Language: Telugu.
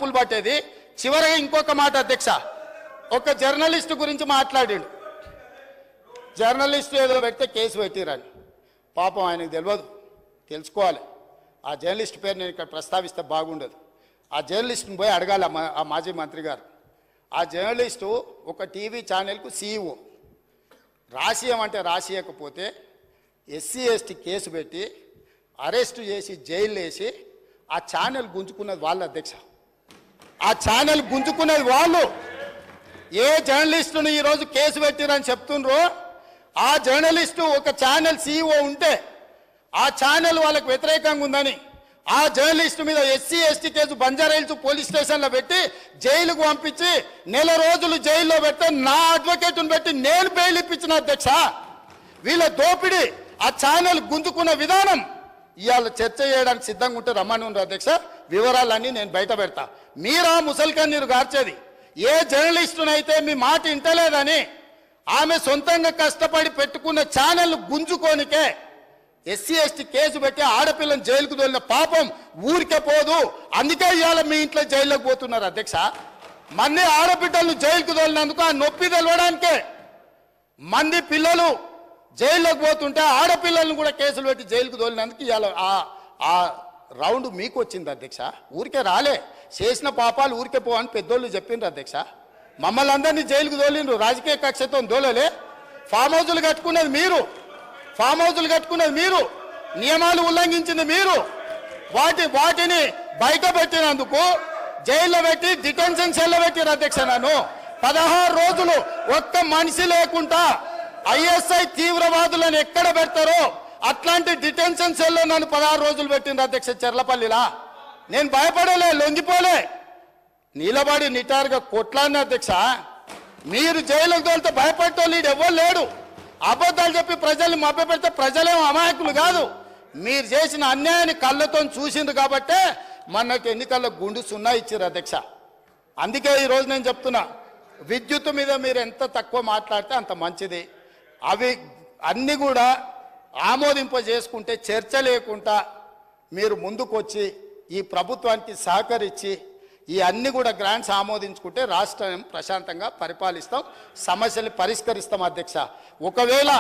తప్పులు పట్టేది. చివరగా ఇంకొక మాట అధ్యక్ష, ఒక జర్నలిస్టు గురించి మాట్లాడాడు. జర్నలిస్టు ఏదో పెడితే కేసు పెట్టిరని. పాపం ఆయనకు తెలియదు, తెలుసుకోవాలి. ఆ జర్నలిస్ట్ పేరు నేను ఇక్కడ ప్రస్తావిస్తే బాగుండదు. ఆ జర్నలిస్ట్ని పోయి అడగాలి ఆ మాజీ మంత్రి గారు. ఆ జర్నలిస్టు ఒక టీవీ ఛానల్కు సీఈఓ. రాసియమంటే రాసియకపోతే ఎస్సీ ఎస్టీ కేసు పెట్టి అరెస్టు చేసి జైలు వేసి ఆ ఛానల్ గుంజుకున్నది వాళ్ళు అధ్యక్ష. ఆ ఛానల్ గుంజుకున్నది వాళ్ళు. ఏ జర్నలిస్టును ఈరోజు కేసు పెట్టిరని చెప్తుండ్రో ఆ జర్నలిస్టు ఒక ఛానల్ సీఈఓ ఉంటే ఆ ఛానల్ వాళ్ళకు వ్యతిరేకంగా ఉందని ఆ జర్నలిస్టు మీద SC ST case Banjara Hills police స్టేషన్లో పెట్టి జైలుకు పంపించి నెల రోజులు జైల్లో పెడితే నా అడ్వకేట్ను పెట్టి నేను బెయిల్ ఇప్పించిన అధ్యక్ష. వీళ్ళ దోపిడీ ఆ ఛానల్ గుంజుకున్న విధానం ఇవాళ చర్చ చేయడానికి సిద్ధంగా ఉంటే రమ్మని ఉన్నారు అధ్యక్ష. వివరాలన్నీ నేను బయట పెడతా. మీరా ముసల్కన్నీరు గార్చేది ఏ జర్నలిస్టునైతే మీ మాట ఇంటలేదని ఆమె సొంతంగా కష్టపడి పెట్టుకున్న ఛానల్ గుంజుకోనికే ఎస్సీ ఎస్టీ కేసు పెట్టి ఆడపిల్లని జైలుకు తోలిన పాపం ఊరికే పోదు. అందుకే ఇవాళ మీ ఇంట్లో జైల్లోకి పోతున్నారు అధ్యక్ష. మంది ఆడబిడ్డలను జైలుకు తోలినందుకు ఆ నొప్పి తెలవడానికే మంది పిల్లలు జైల్లోకి పోతుంటే ఆడపిల్లలను కూడా కేసులు పెట్టి జైలుకు తోలినందుకు ఇవాళ ఆ రౌండ్ మీకు వచ్చింది అధ్యక్ష. ఊరికే రాలే, చేసిన పాపాలు ఊరికే పో అని పెద్దోళ్ళు చెప్పిండ్రు అధ్యక్ష. మమ్మల్ని అందరినీ జైలుకు తోలిండ్రు, రాజకీయ కక్షతో తోలలే. ఫామ్ హౌజులు కట్టుకున్నది మీరు, ఫామ్ హౌజులు కట్టుకున్నది మీరు, నియమాలు ఉల్లంఘించింది మీరు. వాటిని బయట పెట్టినందుకు జైల్లో పెట్టి డిటెన్షన్ సెల్లో పెట్టిరు అధ్యక్ష. నన్ను 16 రోజులు ఒక్క మనిషి లేకుండా ఐఎస్ఐ తీవ్రవాదులను ఎక్కడ పెడతారో అట్లాంటి డిటెన్షన్ సెల్లో నన్ను 16 రోజులు పెట్టిండ్రు అధ్యక్ష చెర్లపల్లిలా. నేను భయపడలే, లొంగిపోలే, నిలబడి నిటారుగా కొట్లాడిన అధ్యక్ష. మీరు జైలుకు తోలితే భయపడటోళ్ళు ఎవరు లేడు. అబద్ధాలు చెప్పి ప్రజల్ని మభ్యపెడితే ప్రజలేమో అమాయకులు కాదు. మీరు చేసిన అన్యాయాన్ని కళ్ళతో చూసిండ్రు కాబట్టే మనకు ఎన్నికల్లో గుండు సున్నా ఇచ్చారు అధ్యక్ష. అందుకే ఈరోజు నేను చెప్తున్నా, విద్యుత్ మీద మీరు ఎంత తక్కువ మాట్లాడితే అంత మంచిది. అవి అన్నీ కూడా ఆమోదింపజేసుకుంటే చర్చ లేకుండా మీరు ముందుకొచ్చి ఈ ప్రభుత్వానికి సహకరించి ఈ అన్ని కూడా గ్రాంట్స్ ఆమోదించుకుంటే రాష్ట్రం ప్రశాంతంగా పరిపాలిస్తాం, సమస్యలు పరిష్కరిస్తాం అధ్యక్ష. ఒకవేళ